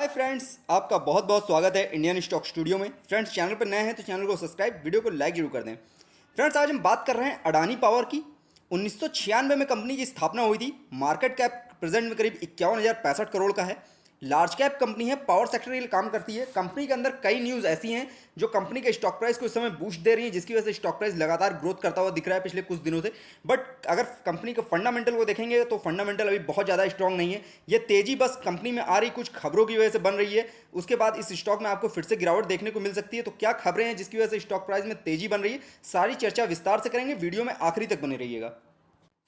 Hi friends, आपका बहुत बहुत स्वागत है इंडियन स्टॉक स्टूडियो में। फ्रेंड्स, चैनल पर नए हैं तो चैनल को सब्सक्राइब, वीडियो को लाइक जरूर कर दें। फ्रेंड्स, आज हम बात कर रहे हैं अडानी पावर की। 1996 में कंपनी की स्थापना हुई थी। मार्केट कैप प्रेजेंट में करीब 51,065 करोड़ का है। लार्ज कैप कंपनी है, पावर सेक्टर के लिए काम करती है। कंपनी के अंदर कई न्यूज़ ऐसी हैं जो कंपनी के स्टॉक प्राइस को इस समय बूस्ट दे रही है, जिसकी वजह से स्टॉक प्राइस लगातार ग्रोथ करता हुआ दिख रहा है पिछले कुछ दिनों से। बट अगर कंपनी के फंडामेंटल को देखेंगे तो फंडामेंटल अभी बहुत ज़्यादा स्ट्रांग नहीं है। ये तेजी बस कंपनी में आ रही कुछ खबरों की वजह से बन रही है। उसके बाद इस स्टॉक में आपको फिर से गिरावट देखने को मिल सकती है। तो क्या खबरें हैं जिसकी वजह से स्टॉक प्राइस में तेजी बन रही है, सारी चर्चा विस्तार से करेंगे। वीडियो में आखिरी तक बने रहिएगा।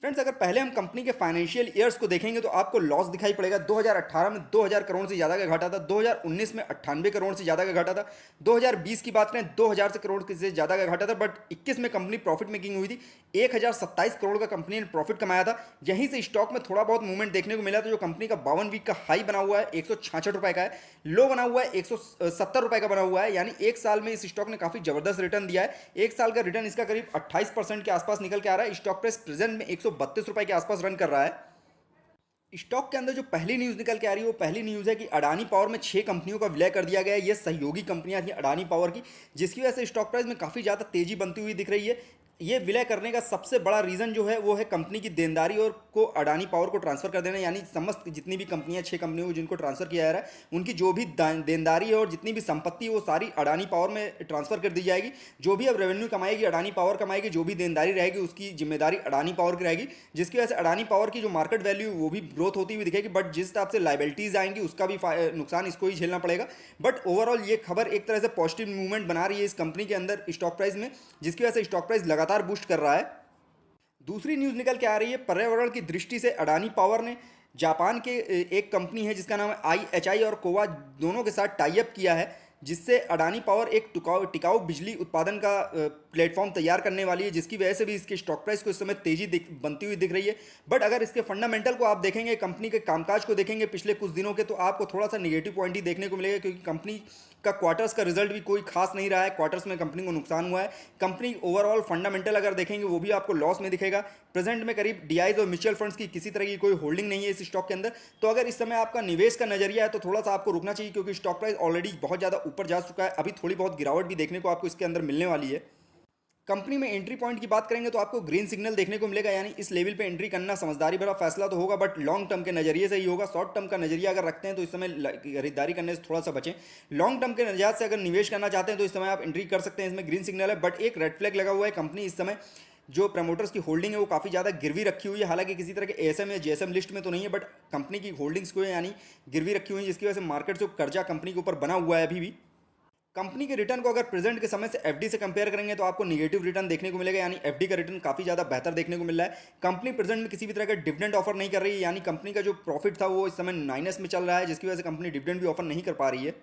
फ्रेंड्स, अगर पहले हम कंपनी के फाइनेंशियल ईयर्स को देखेंगे तो आपको लॉस दिखाई पड़ेगा। 2018 में 2000 करोड़ से ज़्यादा का घाटा था। 2019 में 98 करोड़ से ज़्यादा का घाटा था। 2020 की बात करें 2000 से करोड़ से ज़्यादा का घाटा था। बट 21 में कंपनी प्रॉफिट मेकिंग हुई थी। 1027 करोड़ का कंपनी ने प्रॉफिट कमाया था। यहीं से स्टॉक में थोड़ा बहुत मूवमेंट देखने को मिला था। जो कंपनी का 52 वीक का हाई बना हुआ है 166 का है। लो बना हुआ है 170 का बना हुआ है। यानी एक साल में इस स्टॉक ने काफ़ी ज़बरदस्त रिटर्न दिया है। एक साल का रिटर्न इसका करीब 28% के आसपास निकल के आ रहा है। स्टॉक प्राइस प्रेजेंट में 132 के आसपास रन कर रहा है। स्टॉक के अंदर जो पहली न्यूज़ निकल के आ रही है वो पहली न्यूज़ है कि अडानी पावर में 6 कंपनियों का विलय कर दिया गया है। ये सहयोगी कंपनियां थी अडानी पावर की, जिसकी वजह से स्टॉक प्राइस में काफ़ी ज़्यादा तेजी बनती हुई दिख रही है। ये विलय करने का सबसे बड़ा रीज़न जो है वो है कंपनी की देनदारी और को अडानी पावर को ट्रांसफर कर देना। यानी समस्त जितनी भी कंपनियां 6 कंपनियों को जिनको ट्रांसफर किया जा रहा है उनकी जो भी देनदारी है और जितनी भी संपत्ति है वो सारी अडानी पावर में ट्रांसफर कर दी जाएगी। जो भी अब रेवेन्यू कमाएगी अडानी पावर कमाएगी, जो भी देनदारी रहेगी उसकी जिम्मेदारी अडानी पावर की रहेगी। जिसकी वजह से अडानी पावर की जो मार्केट वैल्यू वो भी ग्रोथ होती हुई दिखेगी। बट जिस हिसाब से लाइबिलिटीज़ आएंगी उसका भी नुकसान इसको ही झेलना पड़ेगा। बट ओवरऑल ये खबर एक तरह से पॉजिटिव मूवमेंट बना रही है इस कंपनी के अंदर स्टॉक प्राइस में, जिसकी वजह से स्टॉक प्राइस लगातार बूस्ट कर रहा है। दूसरी न्यूज़ निकल के आ रही है पर्यावरण की दृष्टि से अडानी पावर ने जापान के एक कंपनी है जिसका नाम है IHI और कोवा, दोनों के साथ टाई अप किया है, जिससे अडानी पावर एक टिकाऊ टिकाऊ बिजली उत्पादन का प्लेटफॉर्म तैयार करने वाली है। जिसकी वजह से भी इसके स्टॉक प्राइस को इस समय तेजी बनती हुई दिख रही है। बट अगर इसके फंडामेंटल को आप देखेंगे, कंपनी के कामकाज को देखेंगे पिछले कुछ दिनों के, तो आपको थोड़ा सा निगेटिव पॉइंट ही देखने को मिलेगा। क्योंकि कंपनी का क्वार्टर्स का रिजल्ट भी कोई खास नहीं रहा है। क्वार्टर्स में कंपनी को नुकसान हुआ है। कंपनी ओवरऑल फंडामेंटल अगर देखेंगे वो भी आपको लॉस में दिखेगा। प्रेजेंट में करीब डीआईज और म्यूचुअल फंड्स की किसी तरह की कोई होल्डिंग नहीं है इस स्टॉक के अंदर। तो अगर इस समय आपका निवेश का नजरिया है तो थोड़ा सा आपको रुकना चाहिए, क्योंकि स्टॉक प्राइस ऑलरेडी बहुत ज़्यादा ऊपर जा चुका है। अभी थोड़ी बहुत गिरावट भी देखने को आपको इसके अंदर मिलने वाली है। कंपनी में एंट्री पॉइंट की बात करेंगे तो आपको ग्रीन सिग्नल देखने को मिलेगा। यानी इस लेवल पे एंट्री करना समझदारी भरा फैसला तो होगा, बट लॉन्ग टर्म के नजरिए से ही होगा। शॉर्ट टर्म का नजरिया अगर रखते हैं तो इस समय खरीदारी करने से थोड़ा सा बचें। लॉन्ग टर्म के नजरिए से अगर निवेश करना चाहते हैं तो इस समय आप एंट्री कर सकते हैं। इसमें ग्रीन सिग्नल है, बट एक रेड फ्लैग लगा हुआ है। कंपनी इस समय जो प्रमोटर्स की होल्डिंग है वो काफ़ी ज़्यादा गिरवी रखी हुई है। हालांकि किसी तरह के एएसएम या जेएसएम लिस्ट में तो नहीं है, बट कंपनी की होल्डिंग्स को यानी गिरवी रखी हुई है, जिसकी वजह से मार्केट जो कर्जा कंपनी के ऊपर बना हुआ है अभी भी। कंपनी के रिटर्न को अगर प्रेजेंट के समय से एफडी से कंपेयर करेंगे तो आपको नेगेटिव रिटर्न देखने को मिलेगा। यानी एफडी का रिटर्न काफ़ी ज़्यादा बेहतर देखने को मिल रहा है। कंपनी प्रेजेंट में किसी भी तरह का डिविडेंड ऑफर नहीं कर रही है। यानी कंपनी का जो प्रॉफिट था वो इस समय माइनस में चल रहा है, जिसकी वजह से कंपनी डिविडेंड भी ऑफर नहीं कर पा रही है।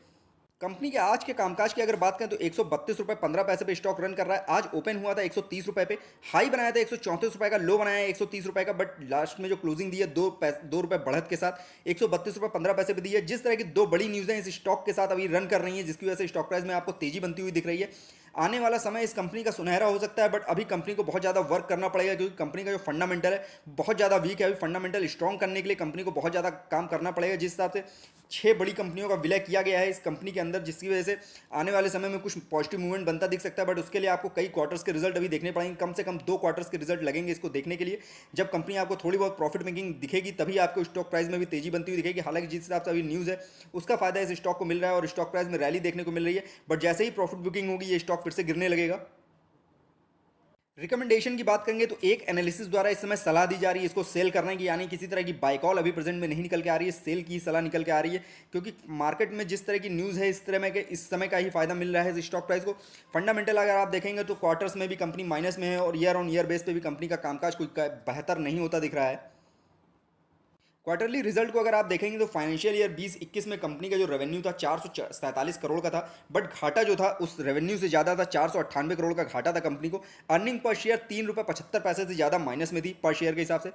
कंपनी के आज के कामकाज की अगर बात करें तो 132 रुपये 15 पैसे पे स्टॉक रन कर रहा है। आज ओपन हुआ था 130 रुपये पे, हाई बनाया था 134 रुपये का, लो बनाया है 130 रुपये का। बट लास्ट में जो क्लोजिंग दी है 2 रुपये बढ़त के साथ 132 रुपये 15 पैसे पे दी है। जिस तरह की दो बड़ी न्यूज़ें इस स्टॉक के साथ अभी रन कर रही हैं, जिसकी वजह से स्टॉक प्राइस में आपको तेजी बनती हुई दिख रही है। आने वाला समय इस कंपनी का सुनहरा हो सकता है, बट अभी कंपनी को बहुत ज़्यादा वर्क करना पड़ेगा, क्योंकि कंपनी का जो फंडामेंटल है बहुत ज़्यादा वीक है। अभी फंडामेंटल स्ट्रॉन्ग करने के लिए कंपनी को बहुत ज़्यादा काम करना पड़ेगा। जिस हिसाब से 6 बड़ी कंपनियों का विलय किया गया है इस कंपनी के अंदर, जिसकी वजह से आने वाले समय में कुछ पॉजिटिव मूवमेंट बनता दिख सकता है। बट उसके लिए आपको कई क्वार्टर्स के रिजल्ट अभी देखने पड़ेंगे। कम से कम 2 क्वार्टर्स के रिजल्ट लगेंगे इसको देखने के लिए। जब कंपनी आपको थोड़ी बहुत प्रॉफिट मेकिंग दिखेगी तभी आपको स्टॉक प्राइस में भी तेजी बनती हुई दिखेगी। हालांकि जिस हिसाब से अभी न्यूज़ है उसका फायदा इस स्टॉक को मिल रहा है और स्टॉक प्राइस में रैली देखने को मिल रही है। बट जैसे ही प्रॉफिट बुकिंग होगी ये स्टॉक फिर से गिरने लगेगा। रिकमेंडेशन की बात करेंगे तो एक एनालिसिस द्वारा इस समय सलाह दी जा रही है इसको सेल करने की। यानी किसी तरह की बाय कॉल अभी प्रेजेंट में नहीं निकल के आ रही है, सेल की सलाह निकल के आ रही है। क्योंकि मार्केट में जिस तरह की न्यूज़ है इस तरह में इस समय का ही फायदा मिल रहा है इस स्टॉक प्राइस को। फंडामेंटल अगर आप देखेंगे तो क्वार्टर्स में भी कंपनी माइनस में है और ईयर ऑन ईयर बेस पे भी कंपनी का कामकाज कोई बेहतर नहीं होता दिख रहा है। क्वार्टरली रिजल्ट को अगर आप देखेंगे तो फाइनेंशियल ईयर 2021 में कंपनी का जो रेवेन्यू था 447 करोड़ का था। बट घाटा जो था उस रेवेन्यू से ज़्यादा था, 498 करोड़ का घाटा था कंपनी को। अर्निंग पर शेयर 3 रुपये 75 पैसे से ज़्यादा माइनस में थी पर शेयर के हिसाब से।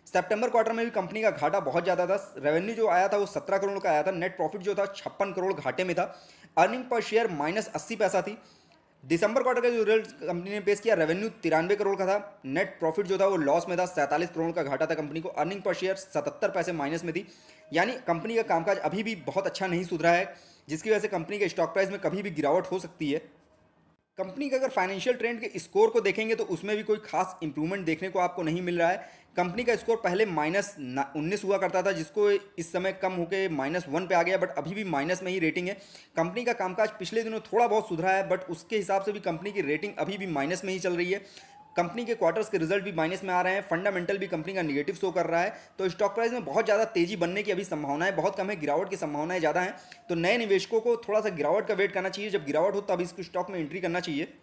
सितंबर क्वार्टर में भी कंपनी का घाटा बहुत ज़्यादा था। रेवेन्यू जो आया था वो 17 करोड़ का आया था। नेट प्रॉफिट जो था 56 करोड़ घाटे में था। अर्निंग पर शेयर -80 पैसा थी। दिसंबर क्वार्टर का जो रिजल्ट कंपनी ने पेश किया, रेवेन्यू 93 करोड़ का था, नेट प्रॉफिट जो था वो लॉस में था, 47 करोड़ का घाटा था कंपनी को, अर्निंग पर शेयर 77 पैसे माइनस में थी। यानी कंपनी का कामकाज अभी भी बहुत अच्छा नहीं सुधरा है, जिसकी वजह से कंपनी के स्टॉक प्राइस में कभी भी गिरावट हो सकती है। कंपनी के अगर फाइनेंशियल ट्रेंड के स्कोर को देखेंगे तो उसमें भी कोई खास इंप्रूवमेंट देखने को आपको नहीं मिल रहा है। कंपनी का स्कोर पहले -19 हुआ करता था, जिसको इस समय कम होकर -1 पे आ गया, बट अभी भी माइनस में ही रेटिंग है। कंपनी का कामकाज पिछले दिनों थोड़ा बहुत सुधरा है, बट उसके हिसाब से भी कंपनी की रेटिंग अभी भी माइनस में ही चल रही है। कंपनी के क्वार्टर्स के रिजल्ट भी माइनस में आ रहे हैं, फंडामेंटल भी कंपनी का निगेटिव शो कर रहा है। तो स्टॉक प्राइस में बहुत ज़्यादा तेजी बनने की अभी संभावनाएं बहुत कम है, गिरावट की संभावनाएं ज़्यादा हैं। तो नए निवेशकों को थोड़ा सा गिरावट का वेट करना चाहिए, जब गिरावट हो तब इसको स्टॉक में एंट्री करना चाहिए।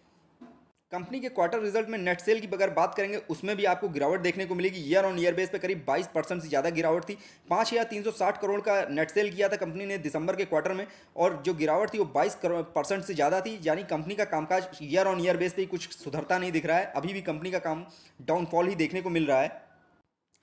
कंपनी के क्वार्टर रिजल्ट में नेट सेल की अगर बात करेंगे उसमें भी आपको गिरावट देखने को मिलेगी। ईयर ऑन ईयर बेस पे करीब 22% से ज़्यादा गिरावट थी। 5,360 करोड़ का नेट सेल किया था कंपनी ने दिसंबर के क्वार्टर में, और जो गिरावट थी वो 22% से ज़्यादा थी। यानी कंपनी का कामकाज ईयर ऑन ईयर बेस पे कुछ सुधरता नहीं दिख रहा है, अभी भी कंपनी का काम डाउनफॉल ही देखने को मिल रहा है।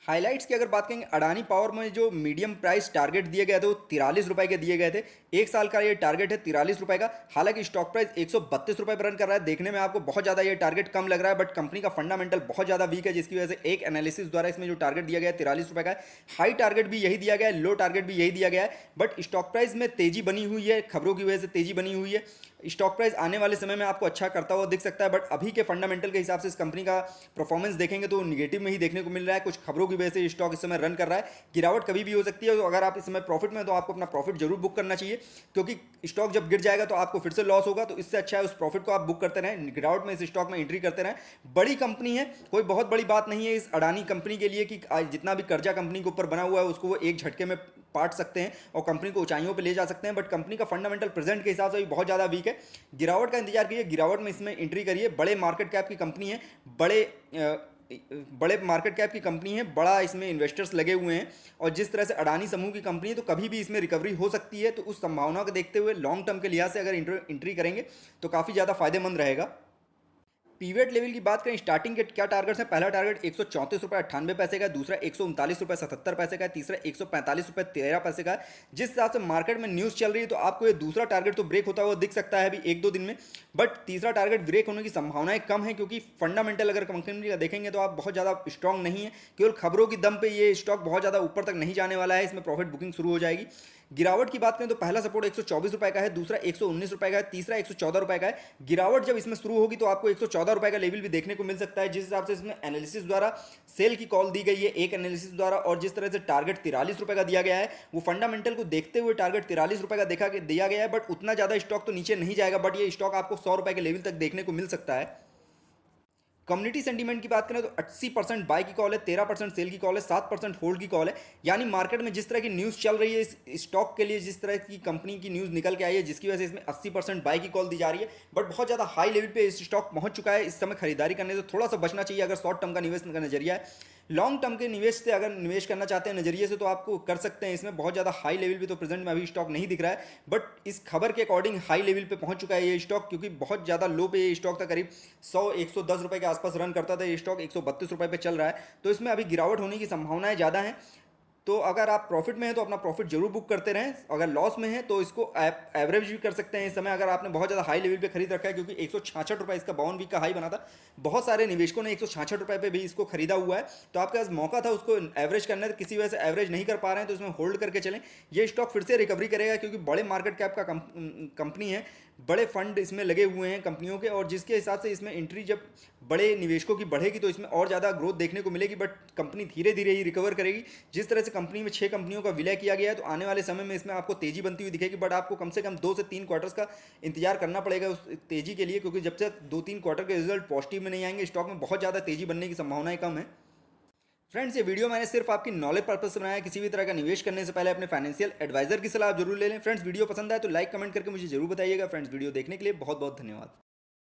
हाइलाइट्स की अगर बात करेंगे, अडानी पावर में जो मीडियम प्राइस टारगेट दिए गए थे वो 43 रुपए के दिए गए थे। एक साल का ये टारगेट है 43 रुपए का। हालांकि स्टॉक प्राइस 132 रुपए पर रन कर रहा है। देखने में आपको बहुत ज़्यादा ये टारगेट कम लग रहा है, बट कंपनी का फंडामेंटल बहुत ज़्यादा वीक है, जिसकी वजह से एक एनालिसिस द्वारा इसमें जो टारगेट दिया गया है 43 रुपए का है। हाई टारगेट भी यही दिया गया है, लो टारगेट भी यही दिया गया है, बट स्टॉक प्राइस में तेजी बनी हुई है, खबरों की वजह से तेजी बनी हुई है। स्टॉक प्राइस आने वाले समय में आपको अच्छा करता हुआ दिख सकता है, बट अभी के फंडामेंटल के हिसाब से इस कंपनी का परफॉर्मेंस देखेंगे तो निगेटिव में ही देखने को मिल रहा है। कुछ खबरों की वजह से स्टॉक इस समय रन कर रहा है। गिरावट कभी भी हो सकती है, तो अगर आप इस समय प्रॉफिट में हैं तो आपको अपना प्रॉफिट जरूर बुक करना चाहिए, क्योंकि स्टॉक जब गिर जाएगा तो आपको फिर से लॉस होगा। तो इससे अच्छा है उस प्रॉफिट को आप बुक करते रहें, गिरावट में इस स्टॉक में एंट्री करते रहें। बड़ी कंपनी है, कोई बहुत बड़ी बात नहीं है इस अडानी कंपनी के लिए कि आज जितना भी कर्जा कंपनी के ऊपर बना हुआ है उसको वो एक झटके में पाट सकते हैं और कंपनी को ऊंचाइयों पे ले जा सकते हैं, बट कंपनी का फंडामेंटल प्रेजेंट के हिसाब से भी बहुत ज़्यादा वीक है। गिरावट का इंतजार कीजिए, गिरावट में इसमें एंट्री करिए। बड़े मार्केट कैप की कंपनी है, बड़े मार्केट कैप की कंपनी है, बड़ा इसमें इन्वेस्टर्स लगे हुए हैं, और जिस तरह से अडानी समूह की कंपनी है तो कभी भी इसमें रिकवरी हो सकती है। तो उस संभावना को देखते हुए लॉन्ग टर्म के लिहाज से अगर एंट्री करेंगे तो काफ़ी ज़्यादा फायदेमंद रहेगा। पीवेट लेवल की बात करें, स्टार्टिंग के क्या टारगेट्स हैं। पहला टारगेट 134 रुपये 98 पैसे का है, दूसरा 139 रुपये 77 पैसे का है, तीसरा 145 रुपये 13 पैसे का है। जिस हिसाब से मार्केट में न्यूज़ चल रही है तो आपको ये दूसरा टारगेट तो ब्रेक होता हुआ दिख सकता है अभी 1-2 दिन में, बट तीसरा टारगेट ब्रेक होने की संभावनाएं कम है, क्योंकि फंडामेंटल अगर कंपनी का देखेंगे तो आप बहुत ज़्यादा स्ट्रॉन्ग नहीं है। केवल खबरों की दम पे ये स्टॉक बहुत ज़्यादा ऊपर तक नहीं जाने वाला है, इसमें प्रॉफिट बुकिंग शुरू हो जाएगी। गिरावट की बात करें तो पहला सपोर्ट 124 रुपये का है, दूसरा 119 रुपये का है, तीसरा 114 रुपये का है। गिरावट जब इसमें शुरू होगी तो आपको 114 रुपये का लेवल भी देखने को मिल सकता है, जिस हिसाब से इसमें एनालिसिस द्वारा सेल की कॉल दी गई है एक एनालिसिस द्वारा, और जिस तरह से टारगेट 43 रुपये का दिया गया है वो फंडामेंटल को देखते हुए टारगेट 43 रुपये का दिया गया है, बट उतना ज़्यादा स्टॉक तो नीचे नहीं जाएगा, बट ये स्टॉक आपको 100 रुपये के लेवल तक देखने को मिल सकता है। कम्युनिटी सेंटीमेंट की बात करें तो 80% बाय की कॉल है, 13% सेल की कॉल है, 7% होल्ड की कॉल है। यानी मार्केट में जिस तरह की न्यूज़ चल रही है इस स्टॉक के लिए, जिस तरह की कंपनी की न्यूज़ निकल के आई है, जिसकी वजह से इसमें 80% बाय की कॉल दी जा रही है, बट बहुत ज़्यादा हाई लेवल पे इस स्टॉक पहुंच चुका है। इस समय खरीदारी करने से थोड़ा सा बचना चाहिए अगर शॉर्ट टर्म का निवेश का नजरिया है। लॉन्ग टर्म के निवेश से अगर निवेश करना चाहते हैं नजरिए से तो आपको कर सकते हैं। इसमें बहुत ज़्यादा हाई लेवल पे तो प्रेजेंट में अभी स्टॉक नहीं दिख रहा है, बट इस खबर के अकॉर्डिंग हाई लेवल पे पहुंच चुका है ये स्टॉक, क्योंकि बहुत ज़्यादा लो पे ये स्टॉक था, करीब 100-110 रुपये के आसपास रन करता था। ये स्टॉक 132 रुपये पे चल रहा है, तो इसमें अभी गिरावट होने की संभावनाएं ज़्यादा हैं। तो अगर आप प्रॉफिट में हैं तो अपना प्रॉफिट जरूर बुक करते रहें, अगर लॉस में है तो इसको एवरेज भी कर सकते हैं इस समय, अगर आपने बहुत ज़्यादा हाई लेवल पे खरीद रखा है, क्योंकि 166 रुपये इसका 52 वीक का हाई बना था। बहुत सारे निवेशकों ने 166 रुपये पे भी इसको खरीदा हुआ है, तो आपके पास मौका था उसको एवरेज करने का, किसी वजह से एवरेज नहीं कर पा रहे हैं तो इसमें होल्ड करके चलें। ये स्टॉक फिर से रिकवरी करेगा, क्योंकि बड़े मार्केट कैप का कंपनी है, बड़े फंड इसमें लगे हुए हैं कंपनियों के, और जिसके हिसाब से इसमें एंट्री जब बड़े निवेशकों की बढ़ेगी तो इसमें और ज़्यादा ग्रोथ देखने को मिलेगी, बट कंपनी धीरे धीरे ही रिकवर करेगी। जिस तरह से कंपनी में 6 कंपनियों का विलय किया गया है तो आने वाले समय में इसमें आपको तेजी बनती हुई दिखेगी, बट आपको कम से कम 2 से 3 क्वार्टर्स का इंतजार करना पड़ेगा उस तेजी के लिए, क्योंकि जब तक 2-3 क्वार्टर के रिजल्ट पॉजिटिव में नहीं आएंगे स्टॉक में बहुत ज़्यादा तेजी बनने की संभावनाएं कम है। फ्रेंड्स, ये वीडियो मैंने सिर्फ आपकी नॉलेज पर्पज से बनाया है। किसी भी तरह का निवेश करने से पहले अपने फाइनेंशियल एडवाइजर की सलाह जरूर ले लें। फ्रेंड्स, वीडियो पसंद आए तो लाइक कमेंट करके मुझे जरूर बताइएगा। फ्रेंड्स, वीडियो देखने के लिए बहुत बहुत धन्यवाद।